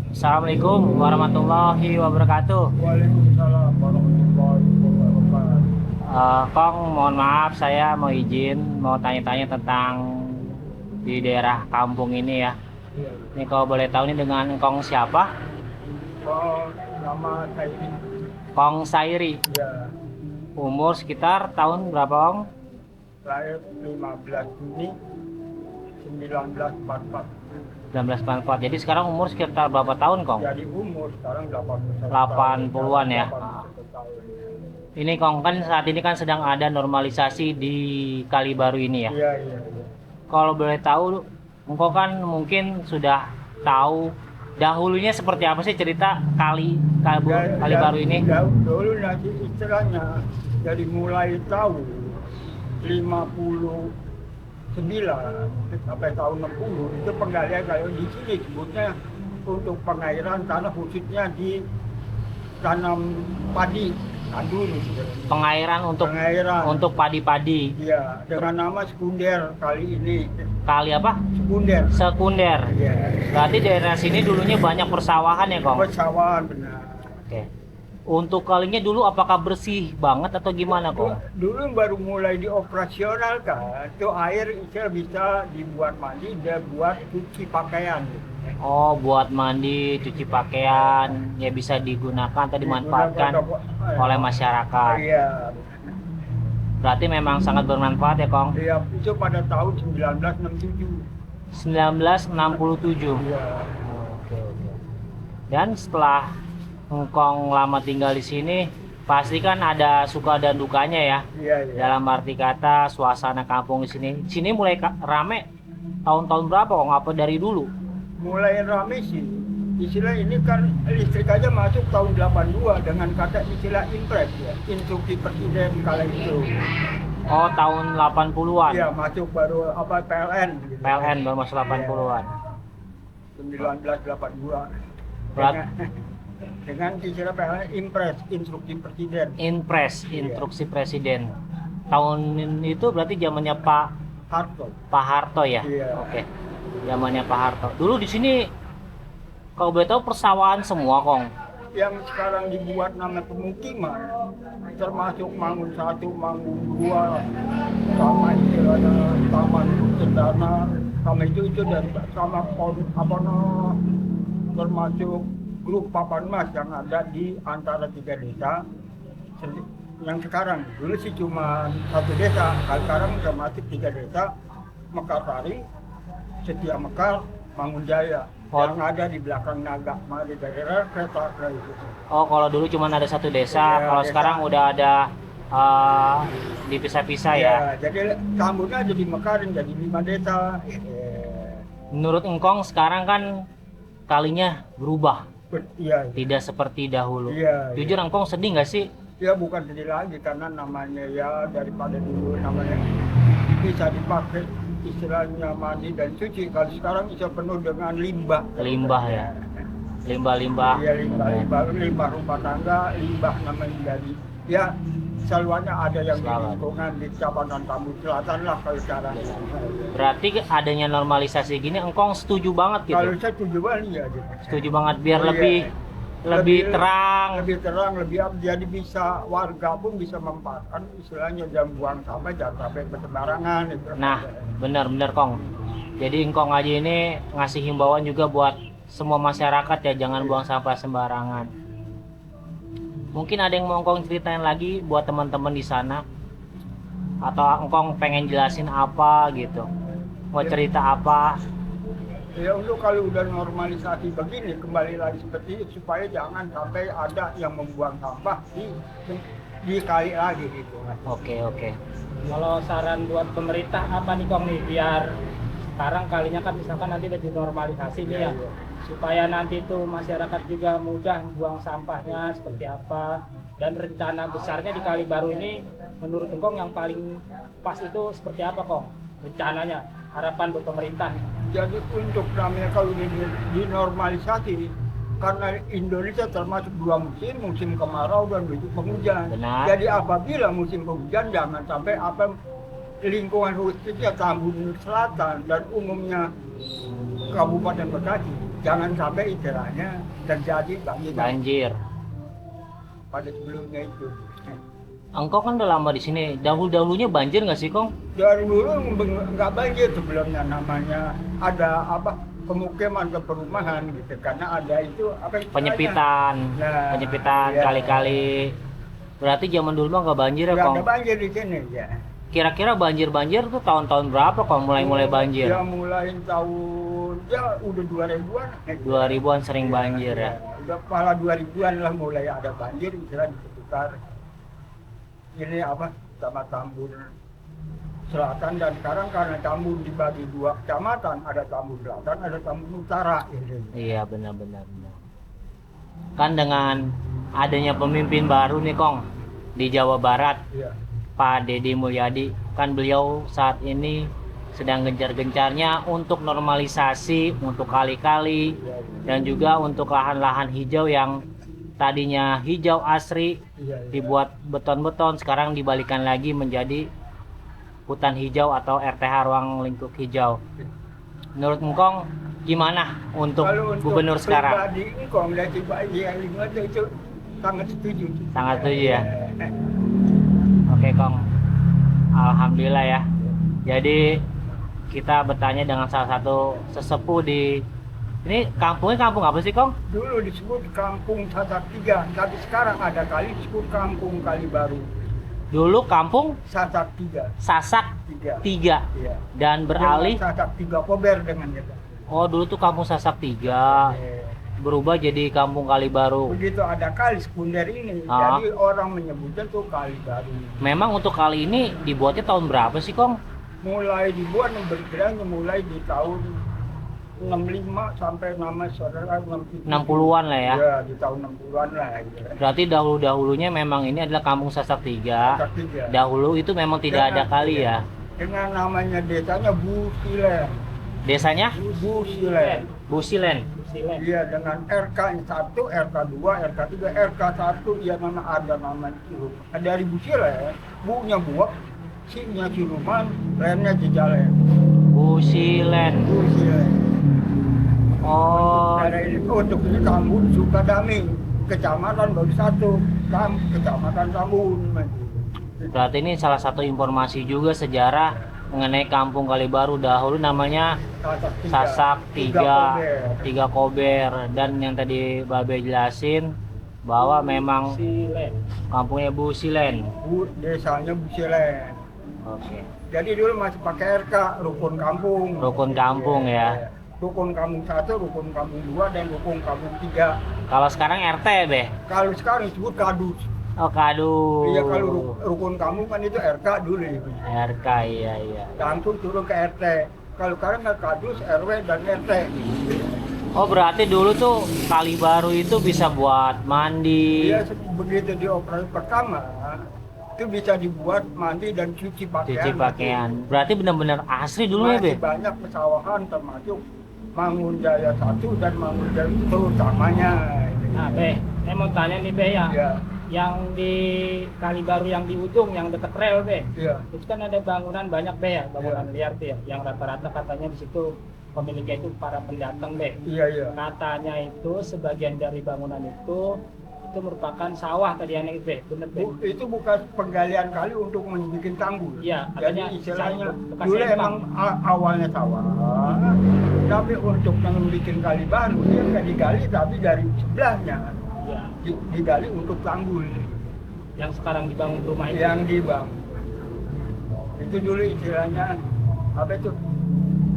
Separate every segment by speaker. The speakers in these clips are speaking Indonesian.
Speaker 1: Assalamualaikum warahmatullahi wabarakatuh.
Speaker 2: Waalaikumsalam warahmatullahi wabarakatuh.
Speaker 1: Kong, mohon maaf, saya mau izin, mau tanya-tanya tentang di daerah kampung ini ya.
Speaker 2: Iya.
Speaker 1: Ini kalau boleh tahu ini dengan Kong siapa?
Speaker 2: Oh, nama saya ini
Speaker 1: Kong Sairi.
Speaker 2: ya
Speaker 1: Umur sekitar tahun berapa, Kong?
Speaker 2: lahir 15 Juni 1944.
Speaker 1: 1944. Jadi sekarang umur sekitar berapa tahun, Kong?
Speaker 2: Jadi umur sekarang 81
Speaker 1: 80-an ya.
Speaker 2: 81 tahun.
Speaker 1: Ini Kong, kan saat ini kan sedang ada normalisasi di Kali Baru ini ya.
Speaker 2: Iya, iya, iya.
Speaker 1: Kalau boleh tahu, engkau kan mungkin sudah tahu dahulunya seperti apa sih cerita Kali Baru ini?
Speaker 2: Dulu nanti istilahnya dari mulai tahun 59 sampai tahun 60 itu penggalian kalau di sini sebutnya untuk pengairan tanah khususnya di tanam padi tandur gitu.
Speaker 1: Pengairan untuk padi-padi.
Speaker 2: Iya, dengan nama sekunder kali ini.
Speaker 1: Kali apa?
Speaker 2: Sekunder.
Speaker 1: Sekunder.
Speaker 2: Iya.
Speaker 1: Berarti daerah sini dulunya banyak persawahan ya, Kong?
Speaker 2: Persawahan benar.
Speaker 1: Oke. Untuk kalinya dulu apakah bersih banget atau gimana, Kong?
Speaker 2: Dulu baru mulai dioperasionalkan, itu air itu bisa dibuat mandi dan buat cuci pakaian.
Speaker 1: Oh, buat mandi, cuci pakaian, ya bisa digunakan atau dimanfaatkan oleh masyarakat.
Speaker 2: Iya.
Speaker 1: Berarti memang sangat bermanfaat ya, Kong?
Speaker 2: Iya, itu pada tahun 1967.
Speaker 1: 1967.
Speaker 2: Iya.
Speaker 1: Oke, oke. Dan setelah engkong lama tinggal di sini, pasti kan ada suka dan dukanya ya.
Speaker 2: Iya, iya.
Speaker 1: Dalam arti kata suasana kampung di sini. Sini mulai rame tahun-tahun berapa, Kong? Apa dari dulu?
Speaker 2: Mulai rame sih. Istilah ini kan listrik aja masuk tahun 82 dengan kata istilah impres ya, instruksi presiden kala itu.
Speaker 1: Oh, tahun 80-an.
Speaker 2: Iya, masuk baru apa PLN gitu.
Speaker 1: PLN baru masuk 80-an.
Speaker 2: 1982.
Speaker 1: Berat-
Speaker 2: Dengan istilah PLN impres, instruksi presiden.
Speaker 1: Inpres, instruksi presiden. Tahun itu berarti zamannya
Speaker 2: Harto.
Speaker 1: Pak Harto ya?
Speaker 2: Iya.
Speaker 1: Oke. Zamannya Pak Harto. Dulu di sini kalau boleh tahu persawahan semua, Kong.
Speaker 2: Yang sekarang dibuat nama pemukiman, termasuk Mangun 1, Mangun 2, sama istilahnya Taman Cendana, sama itu dan sama apa termasuk grup Papan Mas yang ada di antara 3 desa. Yang sekarang dulu sih cuma 1 desa, sekarang termasuk 3 desa, Mekarsari, Setia Mekar, Mangun Jaya.
Speaker 1: Oh.
Speaker 2: Yang ada di belakang Naga, di daerah kereta itu.
Speaker 1: Oh, kalau dulu cuma ada satu desa,
Speaker 2: Iya,
Speaker 1: kalau
Speaker 2: desa.
Speaker 1: sekarang udah ada dipisah-pisah ya.
Speaker 2: Ya, jadi kampungnya jadi Mekarin, jadi 5 desa.
Speaker 1: Menurut engkong sekarang kan kalinya berubah,
Speaker 2: Iya,
Speaker 1: tidak seperti dahulu.
Speaker 2: Iya,
Speaker 1: Jujur engkong sedih nggak sih?
Speaker 2: ya bukan sedih lagi karena namanya ya daripada dulu namanya bisa dipakai istilahnya mandi dan cuci. Kalau sekarang bisa penuh dengan limbah.
Speaker 1: Limbah ya. Limbah-limbah.
Speaker 2: Iya, limbah rumah tangga, limbah namanya jadi. Ya, selalunya ada yang di
Speaker 1: Selalu.
Speaker 2: lingkungan di Cabang Tambun Selatan lah kalau sekarang.
Speaker 1: Berarti adanya normalisasi gini engkong setuju banget
Speaker 2: Kalau
Speaker 1: gitu.
Speaker 2: saya setuju banget ya gitu.
Speaker 1: Setuju banget biar
Speaker 2: Oh, iya.
Speaker 1: lebih terang.
Speaker 2: Lebih terang, lebih jadi bisa warga pun bisa memanfaatkan istilahnya jam buang sampah jangan sampai bertebarangan gitu.
Speaker 1: Nah, benar-benar Kong. Jadi engkong aja ini ngasih himbauan juga buat semua masyarakat ya, jangan buang sampah sembarangan. Mungkin ada yang mau engkong ceritain lagi buat teman-teman di sana, atau engkong pengen jelasin apa gitu, mau cerita apa?
Speaker 2: Ya untuk kalau udah normalisasi begini kembali lagi seperti itu supaya jangan sampai ada yang membuang sampah di kali lagi gitu.
Speaker 1: Oke, oke.
Speaker 3: Kalau saran buat pemerintah apa nih Kong nih biar sekarang kalinya kan misalkan nanti udah dinormalisasi nih ya,
Speaker 2: Iya.
Speaker 3: supaya nanti tuh masyarakat juga mudah buang sampahnya seperti apa, dan rencana besarnya di Kali Baru ini menurut Engkong yang paling pas itu seperti apa Kong? Rencananya, harapan buat pemerintah.
Speaker 2: Jadi untuk namanya kalau dinormalisasi karena Indonesia termasuk 2 musim, musim kemarau dan musim penghujan.
Speaker 1: Benar.
Speaker 2: Jadi apabila musim penghujan jangan sampai apa lingkungan khususnya Tambun Selatan dan umumnya Kabupaten Bekasi jangan sampai istilahnya terjadi banjir
Speaker 1: banjir.
Speaker 2: pada sebelumnya itu.
Speaker 1: Engkau kan udah lama di sini. Dahulunya banjir nggak sih, Kong?
Speaker 2: Dari dulu nggak banjir sebelumnya, namanya ada apa pemukiman ke perumahan gitu, karena ada itu apa istilahnya?
Speaker 1: Penyepitan,
Speaker 2: Nah,
Speaker 1: penyepitan
Speaker 2: iya.
Speaker 1: kali-kali. Berarti zaman dulu mah nggak banjir ya,
Speaker 2: Nggak
Speaker 1: Kong?
Speaker 2: ada banjir di sini ya.
Speaker 1: Kira-kira banjir tuh tahun-tahun berapa, Kong? Mulai banjir?
Speaker 2: Ya mulai tahun ya udah 2000-an.
Speaker 1: 2000-an sering banjir ya.
Speaker 2: Udah kepala 2000-an lah mulai ada banjir istilah di sekitar ini apa sama Tambun Selatan, dan sekarang karena Tambun dibagi 2 kecamatan, ada Tambun Selatan, ada Tambun Utara gitu.
Speaker 1: Iya, benar-benar. Kan dengan adanya pemimpin baru nih, Kong, di Jawa Barat,
Speaker 2: Iya.
Speaker 1: Pak Deddy Mulyadi, kan beliau saat ini sedang gencar-gencarnya untuk normalisasi untuk kali-kali
Speaker 2: Iya,
Speaker 1: dan juga untuk lahan-lahan hijau yang tadinya hijau asri
Speaker 2: iya.
Speaker 1: dibuat beton-beton, sekarang dibalikan lagi menjadi hutan hijau atau RTH ruang lingkup hijau. Menurut Engkong gimana untuk
Speaker 2: Kalau untuk
Speaker 1: gubernur sekarang?
Speaker 2: pribadi ini kalau melihat pribadi yang lingkungan itu sangat setuju.
Speaker 1: Sangat setuju ya?
Speaker 2: Iya.
Speaker 1: Oke, Kong. Alhamdulillah ya. Jadi kita bertanya dengan salah satu sesepuh di ini kampungnya kampung apa sih, Kong?
Speaker 2: Dulu disebut Kampung Sasak 3, tapi sekarang ada kali disebut Kampung Kali Baru.
Speaker 1: Dulu kampung
Speaker 2: Sasak 3.
Speaker 1: Sasak
Speaker 2: 3.
Speaker 1: 3
Speaker 2: Iya.
Speaker 1: dan beralih.
Speaker 2: Dengan Sasak 3 Kober dengan kita.
Speaker 1: Oh, dulu tuh kampung Sasak 3 berubah jadi kampung Kali Baru.
Speaker 2: Begitu ada kali sekunder ini,
Speaker 1: Ah.
Speaker 2: jadi orang menyebutnya tuh Kali Baru.
Speaker 1: Memang untuk kali ini dibuatnya tahun berapa sih, Kong?
Speaker 2: Mulai dibuat berkiranya mulai di tahun 65 sampai nama saudara
Speaker 1: 60-an lah ya.
Speaker 2: Ya, di tahun 60-an lah gitu.
Speaker 1: Berarti dahulu-dahulunya memang ini adalah kampung Sasak 3.
Speaker 2: Sasak 3.
Speaker 1: Dahulu itu memang tidak ada kali ya.
Speaker 2: Dengan namanya desanya Busilen.
Speaker 1: Desanya
Speaker 2: Busilen.
Speaker 1: Busilen.
Speaker 3: Silen.
Speaker 2: Iya, dengan RK1, RK2, RK3, RK1 ya memang ada nama itu. Dari Busilen, Bu-nya buak, Si-nya Siluman, Len-nya Jejalen.
Speaker 1: Busilen.
Speaker 2: Busilen.
Speaker 1: Oh,
Speaker 2: Untuk ini Tambun Sukadami, kecamatan baru 1, kecamatan Tambun.
Speaker 1: berarti ini salah satu informasi juga sejarah mengenai kampung Kali Baru. Dahulu namanya Sasak 3 Kober, dan yang tadi Babe jelasin bahwa memang
Speaker 3: Silen.
Speaker 1: kampungnya Busilen.
Speaker 2: Desanya Busilen.
Speaker 1: Oke.
Speaker 2: Jadi dulu masih pakai RK, rukun kampung.
Speaker 1: Rukun kampung ya.
Speaker 2: Rukun kampung 1, rukun kampung 2, dan rukun kampung 3.
Speaker 1: Kalau sekarang RT, Be.
Speaker 2: Kalau sekarang disebut kadus.
Speaker 1: Oh, kadu.
Speaker 2: Iya, kalau rukun kampung kan itu RK dulu itu.
Speaker 1: RK, iya.
Speaker 2: Langsung turun ke RT. Kalau sekarang nggak kadus, RW dan RT.
Speaker 1: Oh, berarti dulu tuh Kali Baru itu bisa buat mandi,
Speaker 2: Iya, begitu dioperasi pertama, itu bisa dibuat mandi dan cuci pakaian.
Speaker 1: cuci pakaian. Berarti benar-benar asri dulu ya, Be?
Speaker 2: Masih banyak pesawahan termasuk Mangun Jaya 1 dan Mangun Jaya itu utamanya.
Speaker 3: Nah, Be, saya mau tanya nih, Be ya.
Speaker 2: Iya,
Speaker 3: Yang di Kali Baru yang di ujung, yang dekat rel, Be.
Speaker 2: iya.
Speaker 3: Itu kan ada bangunan banyak, Be ya, bangunan liar tuh ya. Yang rata-rata katanya di situ pemiliknya itu para pendatang, Be.
Speaker 2: Iya.
Speaker 3: Katanya itu sebagian dari bangunan itu merupakan sawah tadi yang itu, Be. Bener, Be?
Speaker 2: Itu bukan penggalian kali untuk membuat tanggul.
Speaker 3: Iya,
Speaker 2: Jadi
Speaker 3: adanya
Speaker 2: istilahnya
Speaker 3: bekas
Speaker 2: dulu
Speaker 3: empang.
Speaker 2: emang awalnya sawah, tapi untuk membuat kali baru dia nggak digali, tapi dari sebelahnya
Speaker 3: Iya.
Speaker 2: digali untuk tanggul
Speaker 3: Yang sekarang dibangun rumah itu.
Speaker 2: yang dibangun. Itu dulu istilahnya apa itu?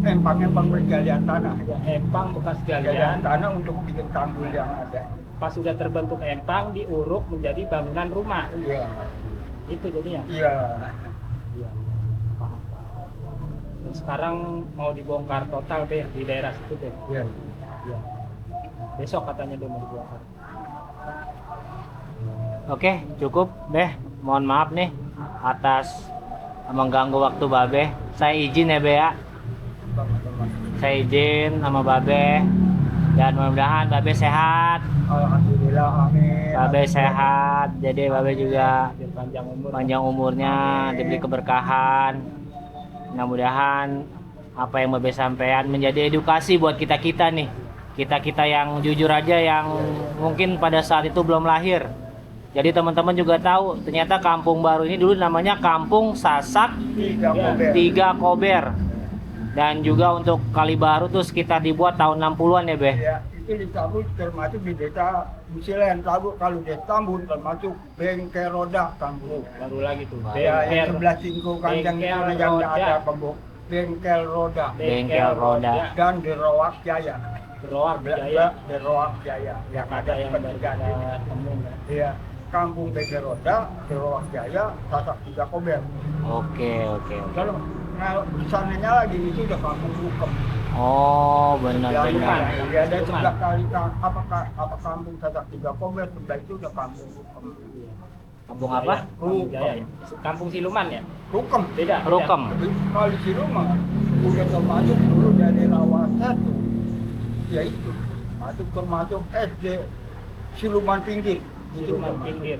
Speaker 2: Empang-empang penggalian tanah.
Speaker 3: Ya, empang bekas
Speaker 2: Penggalian
Speaker 3: galian.
Speaker 2: tanah untuk bikin tanggul yang ada.
Speaker 3: Pas sudah terbentuk empang, diuruk menjadi bangunan rumah.
Speaker 2: Iya.
Speaker 3: Itu jadinya.
Speaker 2: Iya.
Speaker 3: Iya. Paham. Dan sekarang mau dibongkar total, Be, di daerah situ, Be.
Speaker 2: Iya.
Speaker 3: Iya. Besok katanya dia mau dibongkar.
Speaker 1: Oke, cukup, Be. Mohon maaf nih atas mengganggu waktu Babe. Saya izin ya, Be ya. Saya izin sama Babe. Dan mudah-mudahan Babe sehat.
Speaker 2: Alhamdulillah, amin.
Speaker 1: Babe sehat. Jadi Babe juga
Speaker 3: Biar panjang umur.
Speaker 1: panjang umurnya, diberi keberkahan. Mudah-mudahan apa yang Babe sampaikan menjadi edukasi buat kita-kita nih. kita yang jujur aja yang mungkin pada saat itu belum lahir. Jadi teman-teman juga tahu ternyata Kampung Baru ini dulu namanya Kampung Sasak Tiga Kober. Dan juga untuk Kali Baru tuh sekitar dibuat tahun 60-an ya, Beh?
Speaker 2: Ya, itu di Tambun termasuk di desa Busilen. Kalau desa Tambun termasuk Bengkel Roda Tambun.
Speaker 3: Baru lagi tuh.
Speaker 2: Ya, yang sebelah Singko Kanjeng itu yang ada pembok Bengkel Roda.
Speaker 1: Bengkel Roda.
Speaker 2: Dan di Roak Jaya.
Speaker 3: Roak Jaya.
Speaker 2: Di Roak Jaya. Yang ada
Speaker 3: yang
Speaker 2: pendidikan ini.
Speaker 3: temu.
Speaker 2: Iya. Kampung Bengkel Roda, di Roak Jaya, Sasak Tiga Kober.
Speaker 1: Oke.
Speaker 2: Kalau di sananya lagi itu udah Kampung Rukem.
Speaker 1: Oh, benar.
Speaker 2: Ya, ada sebelah kali apa Kampung Sasak Tiga Kober, sebelah itu udah Kampung Rukem.
Speaker 1: Kampung apa?
Speaker 3: Kampung Jaya ya. Kampung Siluman ya?
Speaker 2: Rukem.
Speaker 3: Beda.
Speaker 1: Rukem.
Speaker 2: Kalau di rumah udah termasuk dulu dari Rawat 1. Ya itu, termasuk SD Siluman Pinggir.
Speaker 3: Siluman Pinggir.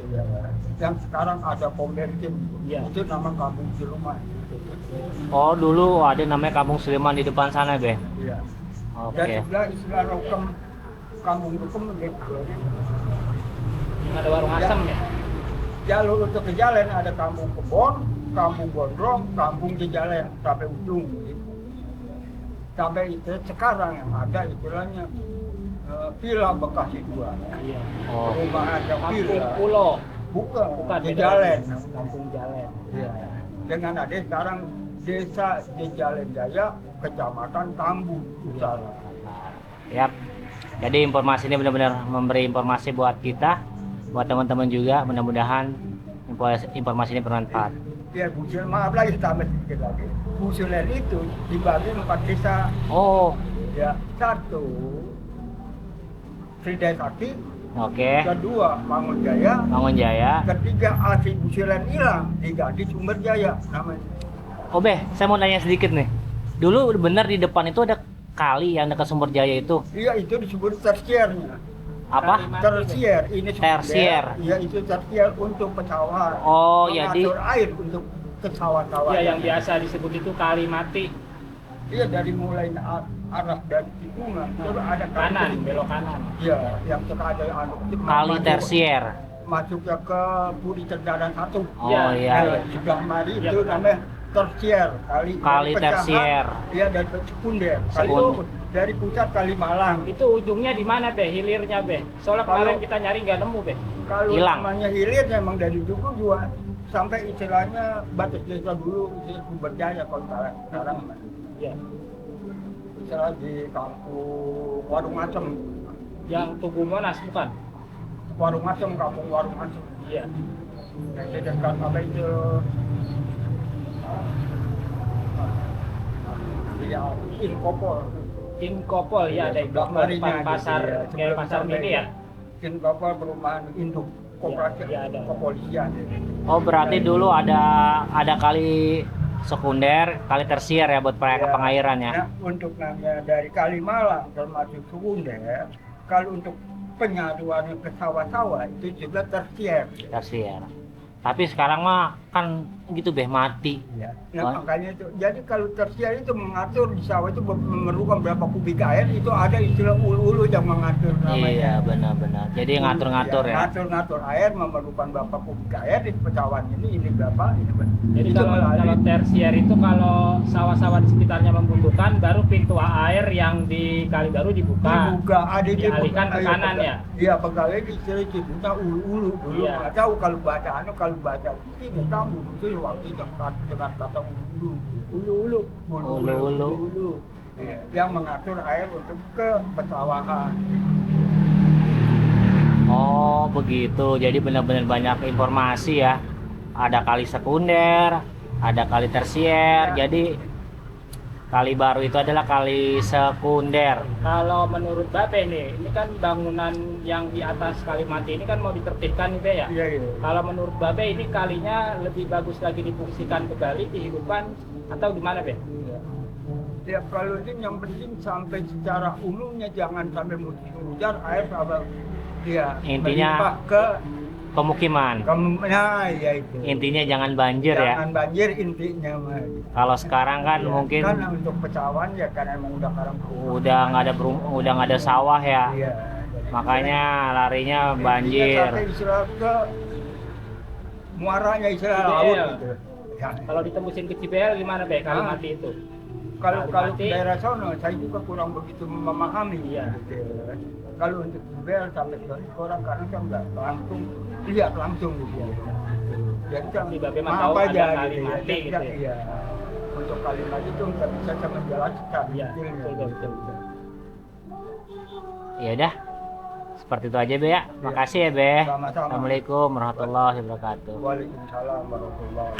Speaker 2: Yang sekarang ada pom bensin.
Speaker 3: Iya.
Speaker 2: Itu nama Kampung Siluman.
Speaker 1: Oh, dulu ada namanya Kampung Siluman di depan sana, Beh?
Speaker 2: Iya. Dan
Speaker 1: Oke.
Speaker 2: sebelah istilah Rukem, Kampung Rukem gitu.
Speaker 3: Yang ada warung asam ya?
Speaker 2: Jalur untuk ke jalan ada Kampung Kebon, Kampung Gondrong, Kampung Jejalen sampai ujung gitu. Sampai itu sekarang yang ada istilahnya Villa Bekasi 2.
Speaker 3: Iya.
Speaker 1: Oh.
Speaker 2: Perumahan yang
Speaker 3: Kampung
Speaker 2: villa.
Speaker 3: Pulau.
Speaker 2: Bukan
Speaker 3: beda.
Speaker 2: Jejalen.
Speaker 3: Kampung Jalen.
Speaker 2: Iya. Dengan ada sekarang Desa Jejalen Jaya, Kecamatan Tambu Utara.
Speaker 1: Yap. Jadi informasi ini benar-benar memberi informasi buat kita, buat teman-teman juga. Mudah-mudahan informasi ini bermanfaat.
Speaker 2: Ya, Busilen, maaf lagi tambah sedikit lagi. Busilen itu dibagi 4 desa.
Speaker 1: Oh,
Speaker 2: Ya, 1 Sridai Sakti,
Speaker 1: oke.
Speaker 2: kedua Mangun Jaya,
Speaker 1: Bangun Jaya.
Speaker 2: ketiga Asih Busilen hilang diganti Sumber Jaya namanya.
Speaker 1: Oh, Beh, saya mau nanya sedikit nih. Dulu benar di depan itu ada kali yang dekat Sumber Jaya itu.
Speaker 2: Iya, itu disebut tersiernya.
Speaker 1: Apa?
Speaker 2: Tersier, ini sumber
Speaker 1: Tersier.
Speaker 2: daya. Iya, itu tersier untuk pesawahan.
Speaker 1: Oh, jadi
Speaker 2: mengatur air untuk ke sawah-sawah.
Speaker 3: Ya, yang biasa disebut itu Kali Mati.
Speaker 2: Iya, dari mulai arah dari tikungan terus ada
Speaker 3: Kanan,
Speaker 2: kali.
Speaker 3: belok kanan.
Speaker 2: Iya, yang suka ada
Speaker 1: kali tersier.
Speaker 2: masuknya ke Budi Cendaran 1.
Speaker 1: Oh
Speaker 3: Ya,
Speaker 1: iya.
Speaker 2: Sebelah mari
Speaker 3: Ya,
Speaker 2: itu
Speaker 3: betul.
Speaker 2: namanya tersier, kali
Speaker 1: Tersier.
Speaker 2: pecahan. Iya, dan sekunder. Kali itu dari pusat Kalimalang.
Speaker 3: Itu ujungnya di mana, Be? Hilirnya, Be? Soalnya kemarin kita nyari nggak nemu, Be.
Speaker 2: Kalau
Speaker 1: Hilang.
Speaker 2: namanya hilir memang dari dulu juga sampai istilahnya batas desa dulu istilah Sumber Jaya kalau sekarang
Speaker 3: Iya.
Speaker 2: istilah di kampung Warung Asem.
Speaker 3: Yang Tugu Monas bukan?
Speaker 2: Warung Asem, kampung Warung Asem.
Speaker 3: Iya.
Speaker 2: Yang di dekat apa itu? Ya, Inkopol.
Speaker 3: Inkopol ya, ada
Speaker 2: Sebelah
Speaker 3: Inkopol depan
Speaker 2: marinya
Speaker 3: pasar
Speaker 2: gitu ya.
Speaker 3: kayak
Speaker 2: Sebelum
Speaker 3: pasar
Speaker 2: sampai
Speaker 3: mini ya.
Speaker 2: Inkopol perumahan induk koperasi
Speaker 3: Iya, ada.
Speaker 2: kepolisian.
Speaker 1: Oh, berarti dulu ada kali sekunder, kali tersier ya buat
Speaker 2: Ya,
Speaker 1: pengairan ya.
Speaker 2: Nah, untuk namanya dari Kalimalang termasuk sekunder, kalau untuk penyaluran ke sawah-sawah itu juga tersier.
Speaker 1: Tersier. Tapi sekarang mah kan gitu, Beh, mati.
Speaker 2: Ya.
Speaker 1: Wah.
Speaker 2: Nah, makanya itu, jadi kalau tersier itu mengatur di sawah itu memerlukan berapa kubik air, itu ada istilah ulu-ulu yang mengatur namanya.
Speaker 1: Iya, benar-benar. Jadi ngatur-ngatur ya.
Speaker 2: Ngatur-ngatur air memerlukan berapa kubik air di pecawan ini berapa, ini berapa.
Speaker 3: Jadi
Speaker 2: Itu
Speaker 3: kalau
Speaker 2: melalui-
Speaker 3: tersier itu kalau sawah-sawah di sekitarnya membutuhkan, baru pintu air yang di Kali Baru dibuka.
Speaker 2: juga ada di
Speaker 3: Dialihkan ke kanan ya?
Speaker 2: Iya, pegawai istilah disebutnya ulu-ulu dulu.
Speaker 3: Iya.
Speaker 2: Nggak tahu kalau baca ini tahu itu waktu dekat dengan kata ulu-ulu.
Speaker 3: Ulu-ulu.
Speaker 1: Ulu-ulu.
Speaker 2: Iya, yang mengatur air untuk ke pesawahan.
Speaker 1: Oh, begitu. Jadi benar-benar banyak informasi ya. Ada kali sekunder, ada kali tersier.
Speaker 2: Ya.
Speaker 1: Jadi Kali Baru itu adalah kali sekunder.
Speaker 3: Kalau menurut Bape nih, ini kan bangunan yang di atas Kali Mati ini kan mau ditertibkan nih, Be ya.
Speaker 2: Iya, iya.
Speaker 3: Kalau menurut Bape ini kalinya lebih bagus lagi difungsikan kembali, dihidupkan atau gimana, Be?
Speaker 2: Ya, kalau ini yang penting sampai secara umumnya jangan sampai musim hujan air sampai dia
Speaker 1: Intinya-
Speaker 2: melimpah ke
Speaker 1: pemukiman.
Speaker 2: Nah, ya itu.
Speaker 1: Intinya jangan banjir ya.
Speaker 2: Jangan banjir intinya mah.
Speaker 1: Kalau sekarang kan
Speaker 2: Ya,
Speaker 1: mungkin
Speaker 2: kan untuk pecawan ya karena emang udah karang
Speaker 1: udah nggak ada sawah ya.
Speaker 2: Iya.
Speaker 1: Makanya larinya banjir.
Speaker 2: Sampai istilah ke muaranya istilah
Speaker 3: Cibel.
Speaker 2: laut gitu. Ya.
Speaker 3: Kalau ditembusin ke Cibel gimana Be? Kalimanti itu?
Speaker 2: Kalau
Speaker 3: Kalimanti.
Speaker 2: daerah sono saya juga kurang begitu memahami
Speaker 3: Iya.
Speaker 2: gitu. Kalau untuk Jebel sampai ke orang karena kan nggak langsung lihat langsung gitu ya. Jadi kan
Speaker 3: Tapi Babe mah
Speaker 2: maaf
Speaker 3: tahu
Speaker 2: aja
Speaker 3: ada
Speaker 2: gitu ya.
Speaker 3: Kalimanti gitu ya.
Speaker 2: Iya. Untuk kalimat itu nggak bisa saya menjelaskan
Speaker 3: Iya,
Speaker 2: detailnya.
Speaker 3: betul.
Speaker 1: Ya udah. Seperti itu aja Be ya. Makasih ya Be.
Speaker 2: Sama-sama.
Speaker 1: Assalamualaikum warahmatullahi wabarakatuh.
Speaker 2: Waalaikumsalam warahmatullahi